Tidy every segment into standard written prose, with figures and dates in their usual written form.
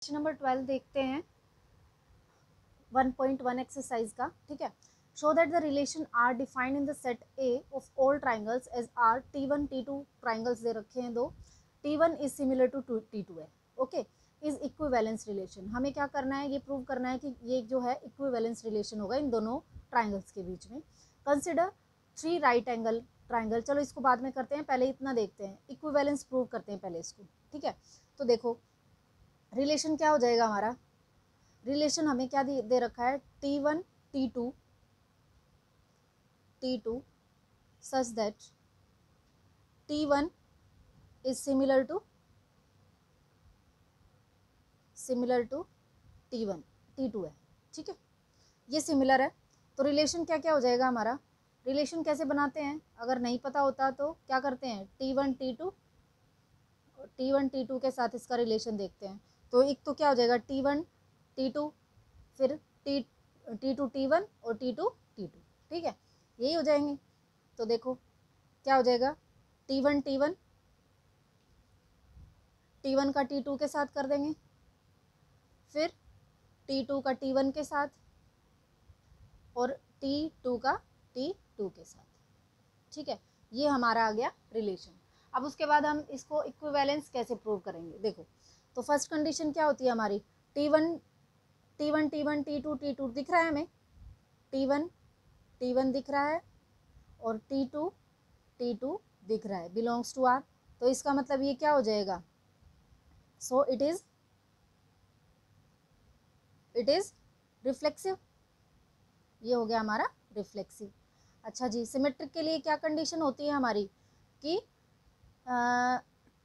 Question number 12 देखते हैं 1.1 exercise का। ठीक है, show that the relation are defined in the set A of all triangles as R T1 T2 triangles दे रखे हैं दो। T1 is similar to T2 है। Okay, is equivalence relation. हमें क्या करना है, ये प्रूव करना है कि ये जो है इक्विवेलेंस रिलेशन होगा इन दोनों ट्राइंगल्स के बीच में। Consider 3 right angle triangle. चलो इसको बाद में करते हैं, पहले इतना देखते हैं, इक्विवेलेंस प्रूव करते हैं पहले इसको। ठीक है, तो देखो रिलेशन क्या हो जाएगा हमारा। रिलेशन हमें क्या दे रखा है, T1 T2 such that T1 is similar to T1 T2 है। ठीक है, ये सिमिलर है, तो रिलेशन क्या क्या हो जाएगा हमारा। रिलेशन कैसे बनाते हैं, अगर नहीं पता होता तो क्या करते हैं, T1 T2 के साथ इसका रिलेशन देखते हैं। तो एक तो क्या हो जाएगा T1 T2, फिर T2 T1 और T2 T2। ठीक है, यही हो जाएंगे। तो देखो क्या हो जाएगा, T1 T1 का T2 के साथ कर देंगे, फिर T2 का T1 के साथ और T2 का T2 के साथ। ठीक है, ये हमारा आ गया रिलेशन। अब उसके बाद हम इसको इक्विवेलेंस कैसे प्रूव करेंगे, देखो। तो फर्स्ट कंडीशन क्या होती है हमारी, T1 T2 दिख रहा है हमें, T1 दिख रहा है और T2 दिख रहा है, बिलोंग्स टू आर। तो इसका मतलब ये क्या हो जाएगा, सो इट इज रिफ्लेक्सिव। ये हो गया हमारा रिफ्लेक्सिव। अच्छा जी, सिमेट्रिक के लिए क्या कंडीशन होती है हमारी कि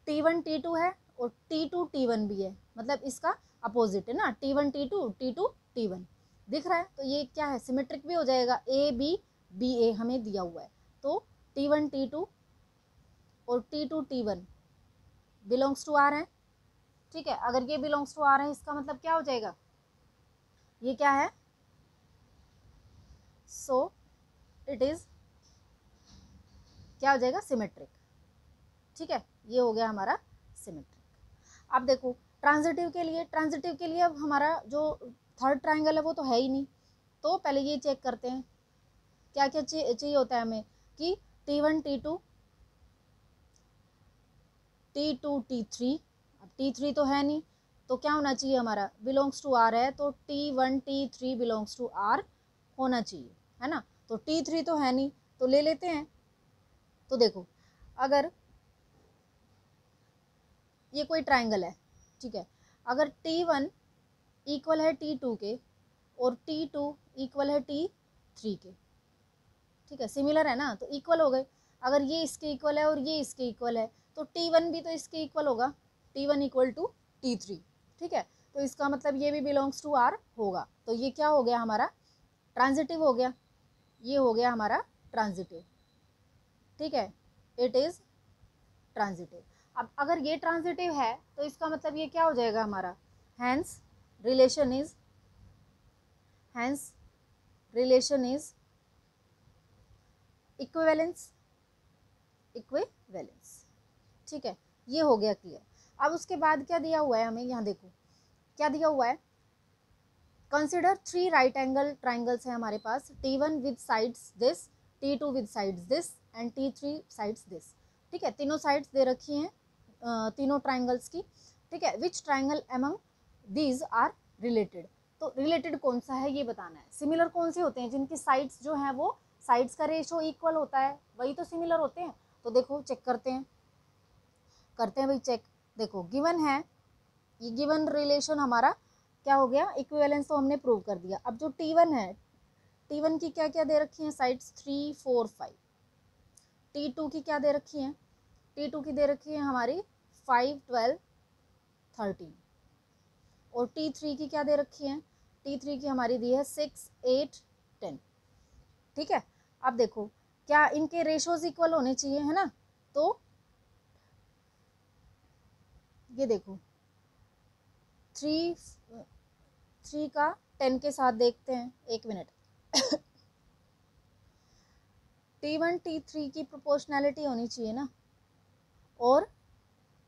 T1 T2 है और T2 T1 भी है, मतलब इसका अपोजिट है ना, T1 T2 T1 दिख रहा है, तो ये क्या है, सिमेट्रिक भी हो जाएगा। A हमें दिया हुआ है, तो T1 T2 और T2 T1 belongs to are है। ठीक है, अगर ये बिलोंग्स टू आर है, इसका मतलब क्या हो जाएगा, ये क्या है, सो इट इज क्या हो जाएगा, सिमेट्रिक। ठीक है, ये हो गया हमारा सिमेट्रिक। अब देखो ट्रांजिटिव के लिए अब हमारा जो थर्ड ट्राइंगल है वो तो है ही नहीं, तो पहले ये चेक करते हैं क्या क्या चाहिए होता है हमें, कि T1 T2 T3। अब T3 तो है नहीं, तो क्या होना चाहिए हमारा, बिलोंग्स टू आर है, तो T1 T3 belongs to are होना चाहिए, है ना। तो T3 तो है नहीं, तो ले लेते हैं। तो देखो अगर ये कोई ट्राइंगल है, ठीक है, अगर T1 इक्वल है T2 के और T2 इक्वल है T3 के, ठीक है, सिमिलर है ना, तो इक्वल हो गए। अगर ये इसके इक्वल है और ये इसके इक्वल है, तो T1 भी तो इसके इक्वल होगा, T1 इक्वल टू T3। ठीक है, तो इसका मतलब ये भी बिलोंग्स टू आर होगा, तो ये क्या हो गया हमारा, ट्रांजिटिव हो गया। ये हो गया हमारा ट्रांजिटिव। ठीक है, इट इज ट्रांजिटिव। अब अगर ये ट्रांजिटिव है तो इसका मतलब ये क्या हो जाएगा हमारा, हैंस रिलेशन इज इक्विवेलेंस। ठीक है, ये हो गया क्लियर। अब उसके बाद क्या दिया हुआ है हमें, यहाँ देखो क्या दिया हुआ है, कंसिडर 3 राइट एंगल ट्राइंगल्स है हमारे पास, T1 with sides this, T2 with sides this and T3 sides this. ठीक है, तीनों साइड्स दे रखी हैं तीनों ट्राइंगल्स की। ठीक है, which triangle among these are related. तो रिलेटेड कौन सा है ये बताना है, सिमिलर कौन से होते हैं, जिनकी साइड्स जो हैं वो साइड्स का रेशो इक्वल होता है, वही तो सिमिलर होते हैं। तो देखो चेक करते हैं भाई चेक। देखो गिवन है, ये गिवन रिलेशन हमारा क्या हो गया, इक्विवेलेंस तो हमने प्रूव कर दिया। अब जो T1 है, T1 की क्या क्या दे रखी है साइड्स, 3 4 5। T2 की क्या दे रखी है, T2 की दे रखी है हमारी 5 12 13। और T3 की क्या दे रखी है, T3 की हमारी दी है 6 8 10। ठीक है, अब देखो क्या इनके रेशोज इक्वल होने चाहिए, है ना। तो ये देखो 3 का 10 के साथ देखते हैं, एक मिनट। T1 T3 की प्रोपोर्शनैलिटी होनी चाहिए ना, और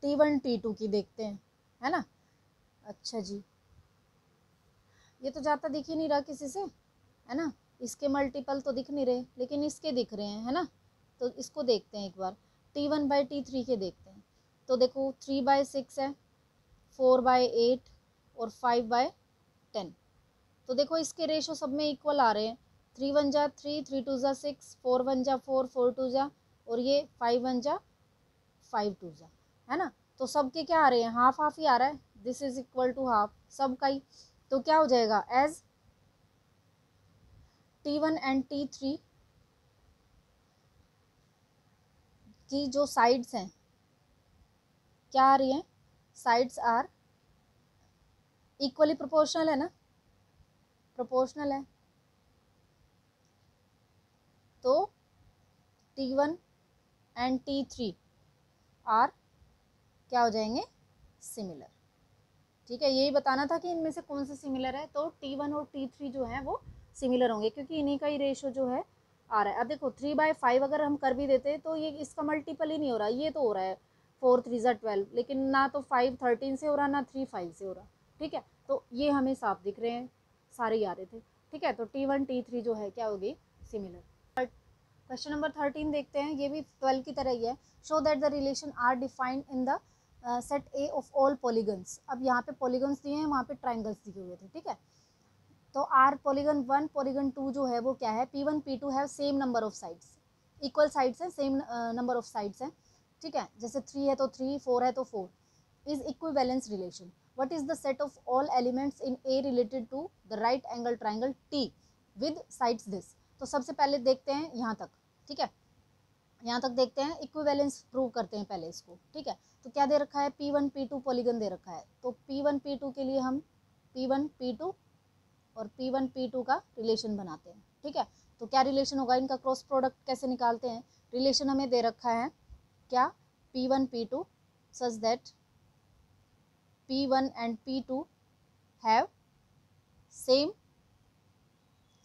T1 T2 की देखते हैं, है ना। अच्छा जी, ये तो जाता दिख ही नहीं रहा किसी से, है ना। इसके मल्टीपल तो दिख नहीं रहे, लेकिन इसके दिख रहे हैं, है ना। तो इसको देखते हैं एक बार, T1/T3 के देखते हैं। तो देखो 3/6 है, 4/8 और 5/10। तो देखो इसके रेशो सब में इक्वल आ रहे हैं। 3 1 जा 3, 3 2 जा 6, 4 1 जा 4, 4 2 जा, और ये 5 1 जा 5 2 जा, है ना। तो सबके क्या आ रहे हैं, हाफ हाफ ही आ रहा है, this is equal to half सबका ही। तो क्या हो जाएगा, एज T1 एंड T3 की जो साइड्स हैं क्या आ रही हैं, साइड्स आर इक्वली प्रोपोर्शनल, है ना, प्रोपोर्शनल है। तो T1 एंड T3 आर क्या हो जाएंगे, सिमिलर। ठीक है, यही बताना था कि इनमें से कौन सा सिमिलर है। तो T1 और T3 जो है वो सिमिलर होंगे, क्योंकि इन्हीं का ही रेशो जो है आ रहा है। अब देखो 3/5 अगर हम कर भी देते तो ये इसका मल्टीपल ही नहीं हो रहा, ये तो हो रहा है 4 3 जा 12, लेकिन ना तो 5 13 से हो रहा, ना 3 5 से हो रहा। ठीक है, तो ये हमें साफ दिख रहे हैं, सारे ही आ रहे थे। ठीक है, तो T1 T3 जो है क्या होगी, सिमिलर। क्वेश्चन नंबर 13 देखते हैं, ये भी 12 की तरह ही है। Show that the relation are defined in the set A of all polygons. अब यहाँ पे पॉलीगन्स दिए हैं, वहाँ पे ट्राइंगल्स दिए हुए थे। ठीक है, तो आर पॉलीगन 1 पॉलीगन 2 जो है वो क्या है, P1 P2 have same number of sides, equal sides है, सेम नंबर ऑफ साइड्स हैं। ठीक है, जैसे 3 है तो 3, 4 है तो 4, is equivalence relation. What is the set of all elements in A related to the right angle triangle T with sides this. तो सबसे पहले देखते हैं यहाँ तक। ठीक है, यहाँ तक देखते हैं, इक्विवेलेंस प्रूव करते हैं पहले इसको। ठीक है, तो क्या दे रखा है, P1 P2 पॉलीगन दे रखा है। तो P1 P2 के लिए हम P1 P2 और P1 P2 का रिलेशन बनाते हैं। ठीक है, तो क्या रिलेशन होगा, इनका क्रॉस प्रोडक्ट कैसे निकालते हैं। रिलेशन हमें दे रखा है क्या, P1 P2 such that P1 and P2 have same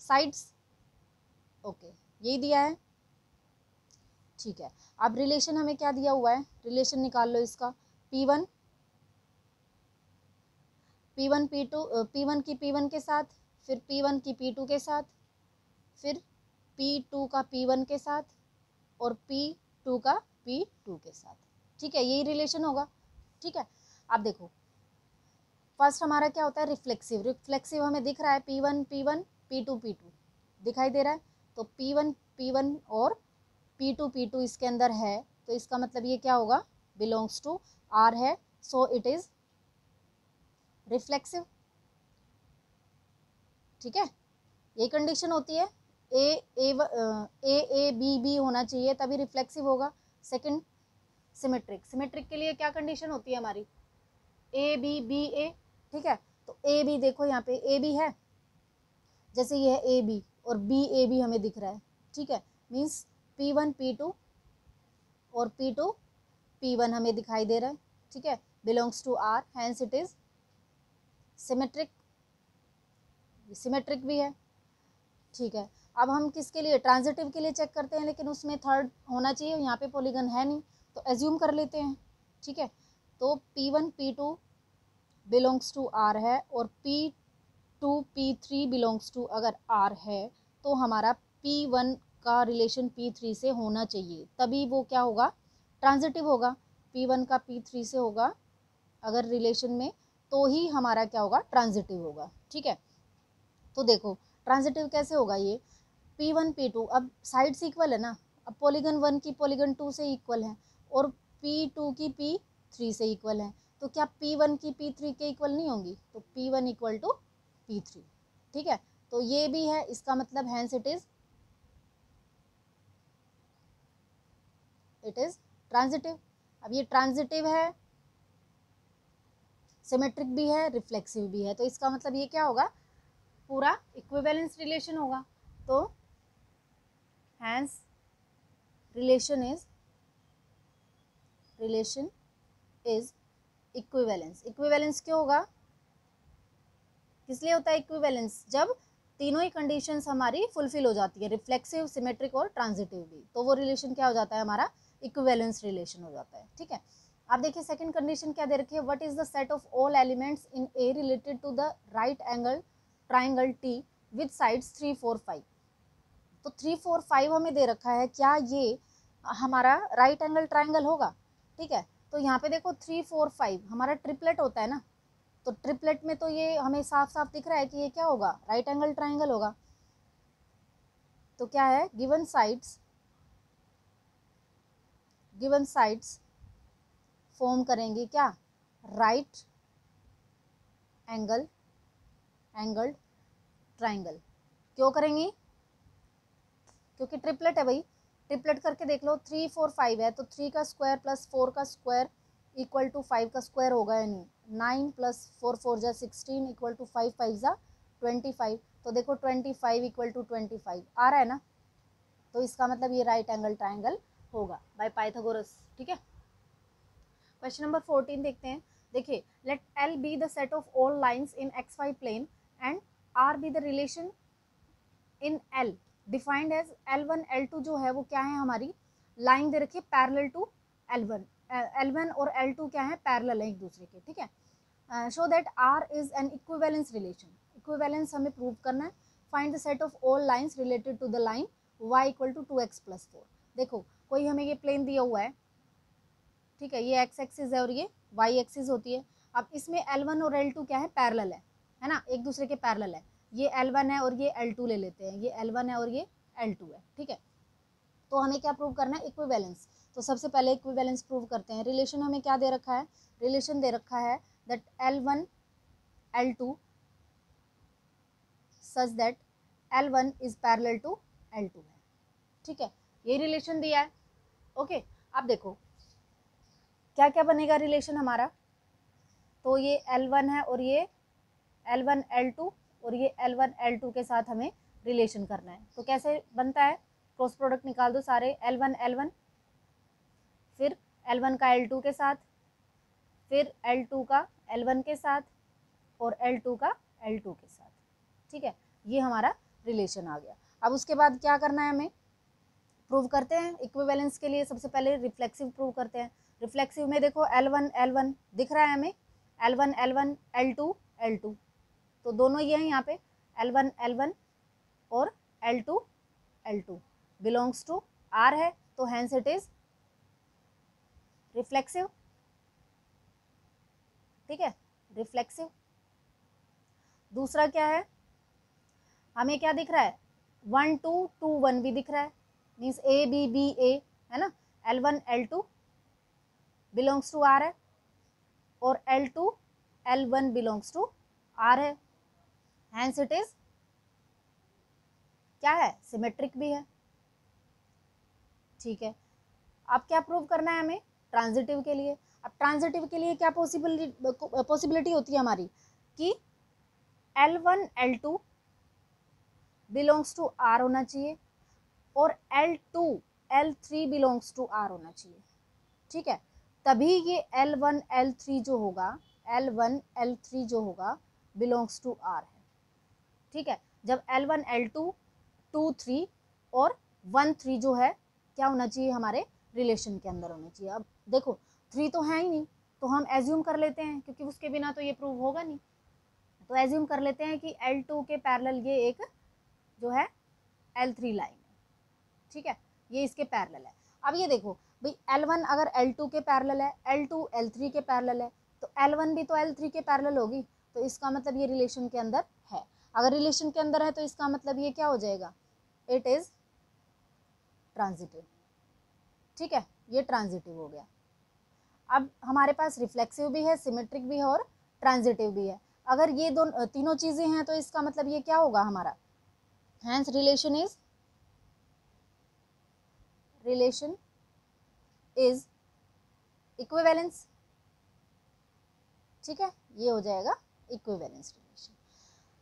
sides. Okay, यही दिया है। ठीक है, अब रिलेशन हमें क्या दिया हुआ है, रिलेशन निकाल लो इसका। P1 P2 P1 की P1 के साथ, फिर P1 की P2 के साथ, फिर P2 का P1 के साथ, और P2 का P2 के साथ। ठीक है, यही रिलेशन होगा। ठीक है, अब देखो फर्स्ट हमारा क्या होता है, रिफ्लेक्सिव। रिफ्लेक्सिव हमें दिख रहा है P1 P1 P2 P2 दिखाई दे रहा है। तो P1 P1 और P2 P2 इसके अंदर है, तो इसका मतलब ये क्या होगा, बिलोंग्स टू R है, सो इट इज रिफ्लेक्सिव। ठीक है, ये कंडीशन होती है, ए बी बी होना चाहिए तभी रिफ्लेक्सिव होगा। Second, symmetric. सिमेट्रिक के लिए क्या कंडीशन होती है हमारी, ए बी बी ए। ठीक है, तो ए बी देखो यहाँ पे ए बी है, जैसे ये है ए बी और बी ए बी हमें दिख रहा है। ठीक है, मीन्स P1 P2 और P2 P1 हमें दिखाई दे रहा है। ठीक है, belongs to R, hence it is symmetric. Symmetric भी है। ठीक है, अब हम किसके लिए, ट्रांजिटिव के लिए चेक करते हैं, लेकिन उसमें थर्ड होना चाहिए, यहाँ पे पॉलीगन है नहीं, तो एज्यूम कर लेते हैं। ठीक है, तो P1 P2 belongs to R है, और P2 P3 बिलोंग्स टू अगर R है, तो हमारा P1 का रिलेशन P3 से होना चाहिए, तभी वो क्या होगा, ट्रांजिटिव होगा। P1 का P3 से होगा अगर रिलेशन में, तो ही हमारा क्या होगा, ट्रांजिटिव होगा। ठीक है, तो देखो ट्रांजिटिव कैसे होगा ये, P1 P2 अब साइड्स इक्वल है ना, अब पॉलीगन 1 की पॉलीगन 2 से इक्वल है, और P2 की P3 से इक्वल है, तो क्या P1 की P3 के इक्वल नहीं होंगी, तो P1 इक्वल टू P3। ठीक है, तो ये भी है, इसका मतलब हैंस इट इज ट्रांजिटिव। अब ये ट्रांजिटिव है, सिमेट्रिक भी है, रिफ्लेक्सिव भी है, तो इसका मतलब ये क्या होगा, पूरा इक्विवेलेंस रिलेशन होगा। तो hence relation is equivalence. Equivalence क्यों होगा, किस लिए होता है इक्विवेलेंस, जब तीनों ही कंडीशंस हमारी फुलफिल हो जाती है, रिफ्लेक्सिव, सिमेट्रिक और ट्रांजिटिव भी, तो वो रिलेशन क्या हो जाता है हमारा, इक्विवेलेंस रिलेशन हो जाता है। ठीक है, आप देखिए सेकंड कंडीशन क्या दे रखी है, what is the set of all elements in A related to the right angle triangle T with sides 3 4 5। तो 3 4 5 हमें दे रखा है, क्या ये हमारा राइट एंगल ट्राइंगल होगा? ठीक है, तो यहाँ पे देखो 3 4 5 हमारा ट्रिपलेट होता है ना, तो ट्रिपलेट में तो ये हमें साफ साफ दिख रहा है कि ये क्या होगा, राइट एंगल ट्राइंगल होगा। तो क्या है, गिवन साइड्स फॉर्म करेंगे क्या, राइट एंगल्ड ट्राइंगल। क्यों करेंगी, क्योंकि ट्रिपलेट है भाई, ट्रिपलेट करके देख लो, 3 4 5 है तो 3 का स्क्वायर प्लस 4 का स्क्वायर इक्वल टू 5 का स्क्वायर होगा या नहीं, 9 प्लस 4 4 जा 16 इक्वल टू 5 5 जा 25। तो देखो 25 इक्वल टू 25 आ रहा है ना, तो इसका मतलब ये राइट एंगल ट्राइंगल होगा बाय पाइथागोरस। ठीक है, क्वेश्चन नंबर 14 देखते हैं। देखिए, let L be the set of all lines in X Y plane and R be the relation in L defined as L1 L2 जो है वो क्या है, हमारी लाइन दे रखी है पैरेलल टू L1। L1 और L2 क्या है, पैरेलल है एक दूसरे के। ठीक है, show that R is an equivalence relation, equivalence हमें प्रूव करना है। Find the set of all lines related to the line y equal to 2x plus 4। देखो कोई हमें ये प्लेन दिया हुआ है, ठीक है, ये x एक्सिस है और ये y एक्सिस होती है। अब इसमें L1 और L2 क्या है, पैरेलल है ना, एक दूसरे के पैरेलल है। ये L1 है और ये L2 ले लेते हैं, ये L1 है और ये L2 है। ठीक है, तो हमें क्या प्रूव करना है, इक्विवेलेंस। तो सबसे पहले इक्विवेलेंस प्रूव करते हैं। रिलेशन हमें क्या दे रखा है, रिलेशन दे रखा है that L1 L2 such that L1 is parallel to L2 है। ठीक है, ये रिलेशन दिया है। ओके, अब देखो क्या क्या बनेगा रिलेशन हमारा, तो ये L1 है और ये L1 L2 और ये L1 L2 के साथ हमें रिलेशन करना है। तो कैसे बनता है, क्रॉस प्रोडक्ट निकाल दो सारे, L1 L1 फिर L1 का L2 के साथ, फिर L2 का L1 के साथ और L2 का L2 के साथ। ठीक है, ये हमारा रिलेशन आ गया। अब उसके बाद क्या करना है, हमें प्रूव करते हैं इक्विवेलेंस के लिए। सबसे पहले रिफ्लेक्सिव प्रूव करते हैं। रिफ्लेक्सिव में देखो L1 L1 दिख रहा है हमें, L1 L1 L2 L2, तो दोनों ये हैं यहाँ पे, L1 L1 और L2 L2 belongs to R है, तो हेंस इट इज रिफ्लेक्सिव। ठीक है, रिफ्लेक्सिव। दूसरा क्या है, हमें क्या दिख रहा है, 1 2 2 1 भी दिख रहा है, means A B B A है ना, L1 L2 belongs to R है और L2 L1 belongs to R है, हेंस इट इज क्या है, सिमेट्रिक भी है। ठीक है, अब क्या प्रूव करना है हमें, ट्रांजिटिव के लिए। अब ट्रांजिटिव के लिए क्या पॉसिबिलिटी होती है हमारी, कि L1 L2 belongs to R होना चाहिए और L2 L3 belongs to R होना चाहिए। ठीक है, तभी ये L1 L3 जो होगा, L1 L3 जो होगा बिलोंग्स टू R है। ठीक है, जब L1 L2 2 3 और 1 3 जो है क्या होना चाहिए, हमारे रिलेशन के अंदर होना चाहिए। अब देखो 3 तो है ही नहीं, तो हम एज्यूम कर लेते हैं, क्योंकि उसके बिना तो ये प्रूव होगा नहीं, तो एज्यूम कर लेते हैं कि L2 के पैरेलल ये एक जो है L3 लाइन है। ठीक है, ये इसके पैरेलल है। अब ये देखो भाई, L1 अगर L2 के पैरेलल है, L2 L3 के पैरेलल है, तो L1 भी तो L3 के पैरेलल होगी, तो इसका मतलब ये रिलेशन के अंदर है। अगर रिलेशन के अंदर है तो इसका मतलब ये क्या हो जाएगा, इट इज ट्रांजिटिव। ठीक है, ये ट्रांजिटिव हो गया। अब हमारे पास रिफ्लेक्सिव भी है, सिमेट्रिक भी है और ट्रांजिटिव भी है। अगर ये दोनों तीनों चीजें हैं तो इसका मतलब ये क्या होगा हमारा, हेंस रिलेशन इज इक्विवेलेंस। ठीक है, ये हो जाएगा इक्विवेलेंस रिलेशन।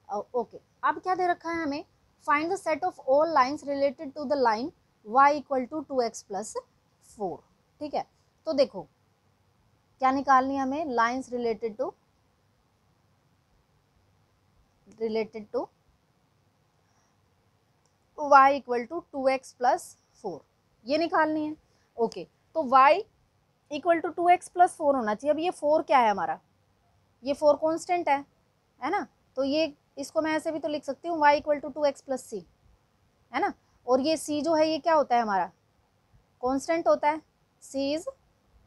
ओके, अब क्या दे रखा है हमें, find the set of all lines related to the line y equal to 2x plus 4। ठीक है, तो देखो क्या निकालनी है हमें, lines related to y equal to 2x plus 4, ये निकालनी है। ओके, तो y equal to 2x plus 4 होना चाहिए। अब ये 4 क्या है हमारा, ये 4 कॉन्स्टेंट है ना, तो ये इसको मैं ऐसे भी तो लिख सकती हूँ y equal to 2x plus C, है ना। और ये c जो है ये क्या होता है हमारा, कॉन्स्टेंट होता है, c इज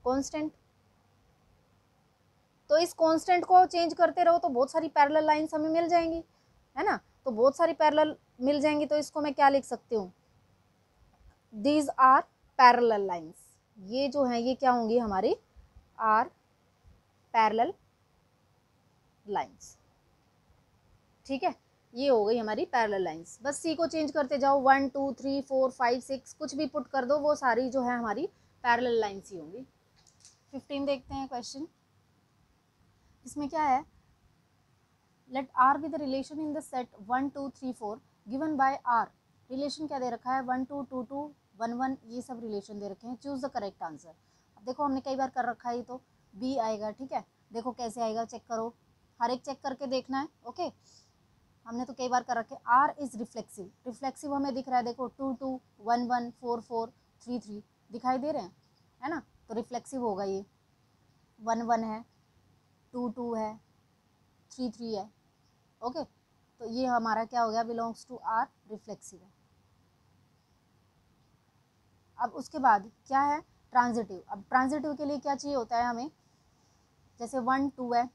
कॉन्स्टेंट। तो इस कॉन्स्टेंट को चेंज करते रहो तो बहुत सारी पैरेलल लाइंस हमें मिल जाएंगी, है ना। तो बहुत सारी पैरेलल मिल जाएंगी, तो इसको मैं क्या लिख सकती हूँ, दीज आर पैरेलल लाइंस। ये जो है ये क्या होंगी हमारी, आर पैरेलल लाइंस, ठीक है। ये हो गई हमारी पैरेलल लाइंस। बस सी को चेंज करते जाओ, 1 2 3 4 5 6 कुछ भी पुट कर दो, वो सारी जो है हमारी पैरेलल लाइंस ही होंगी। 15 देखते हैं क्वेश्चन। इसमें क्या है, let R be the relation in the set 1 2 3 4 given by R. Relation क्या दे रखा है, 1 2 2 2 1 1, ये सब रिलेशन दे रखे हैं। Choose the correct answer. अब देखो हमने कई बार कर रखा है, तो बी आएगा, ठीक है। देखो कैसे आएगा, चेक करो, हर एक चेक करके देखना है, ओके। हमने तो कई बार कर रखे। आर इज रिफ्लेक्सिव, रिफ्लेक्सिव हमें दिख रहा है, देखो 2 2 1 1 4 4 3 3 दिखाई दे रहे हैं, है ना। तो रिफ्लेक्सिव होगा ये, 1 1 है, 2 2 है, 3 3 है, ओके। तो ये हमारा क्या हो गया, बिलोंग्स टू आर, रिफ्लेक्सिव है। अब उसके बाद क्या है, ट्रांजिटिव। अब ट्रांजिटिव के लिए क्या चाहिए होता है हमें, जैसे 1 2 है,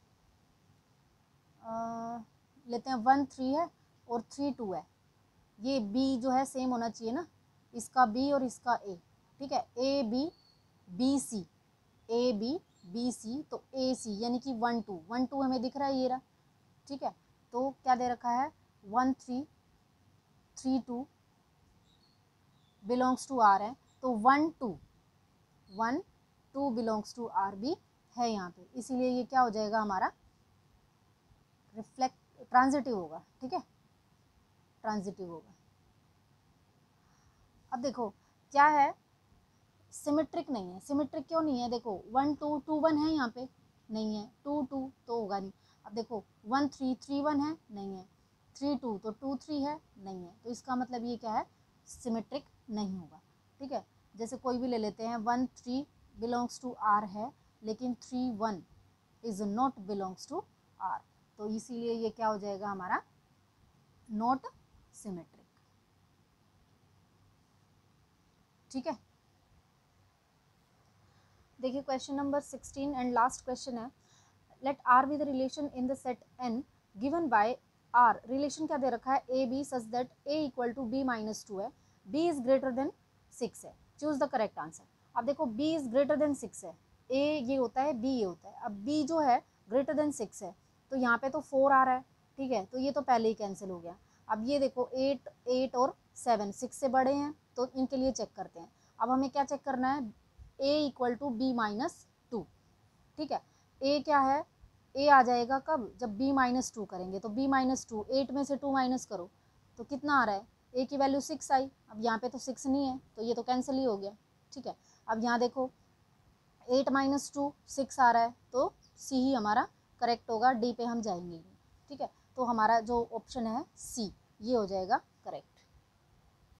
लेते हैं 1 3 है और 3 2 है। ये बी जो है सेम होना चाहिए ना, इसका बी और इसका ए, ठीक है। A B B C, A B B C, तो ए सी यानी कि 1 2 1 2 हमें दिख रहा है ये रहा, ठीक है। तो क्या दे रखा है, 1 3 3 2 बिलोंग्स टू आर है, तो 1 2 बिलोंग्स टू आर भी है यहाँ पे, इसीलिए ये क्या हो जाएगा हमारा, रिफ्लेक्ट ट्रांजिटिव होगा, ठीक है, ट्रांजिटिव होगा। अब देखो क्या है, सिमेट्रिक नहीं है। सिमेट्रिक क्यों नहीं है, देखो 1 2 2 1 है यहाँ पे, नहीं है, 2 2 तो होगा नहीं। अब देखो 1 3 3 1 है, नहीं है, 3 2 तो 2 3 है, नहीं है। तो इसका मतलब ये क्या है, सिमेट्रिक नहीं होगा, ठीक है। जैसे कोई भी ले लेते हैं, 1 3 बिलोंग्स टू आर है, लेकिन 3 1 is not belongs to R, तो इसीलिए ये क्या हो जाएगा हमारा, नॉट सिमेट्रिक, ठीक है। देखिए question number 16 and last question है, let R be the relation in the set N given by R. Relation क्या दे रखा है, A B such that A equal to B minus 2 है, बी इज ग्रेटर देन 6 है। Choose the correct answer. अब देखो B is greater than 6 है, ए ये होता है, बी ये होता है। अब बी जो है ग्रेटर देन 6 है, तो यहाँ पे तो 4 आ रहा है, ठीक है, तो ये तो पहले ही कैंसिल हो गया। अब ये देखो 8 8 और 7 6 से बड़े हैं, तो इनके लिए चेक करते हैं। अब हमें क्या चेक करना है, ए इक्वल टू बी माइनस 2, ठीक है। ए क्या है, ए आ जाएगा कब, जब b माइनस 2 करेंगे, तो b माइनस 2, 8 में से 2 माइनस करो तो कितना आ रहा है, a की वैल्यू 6 आई। अब यहाँ पे तो 6 नहीं है, तो ये तो कैंसिल ही हो गया, ठीक है। अब यहाँ देखो 8 माइनस 2 6 आ रहा है, तो सी ही हमारा करेक्ट होगा, डी पे हम जाएंगे, ठीक है। तो हमारा जो ऑप्शन है सी, ये हो जाएगा करेक्ट।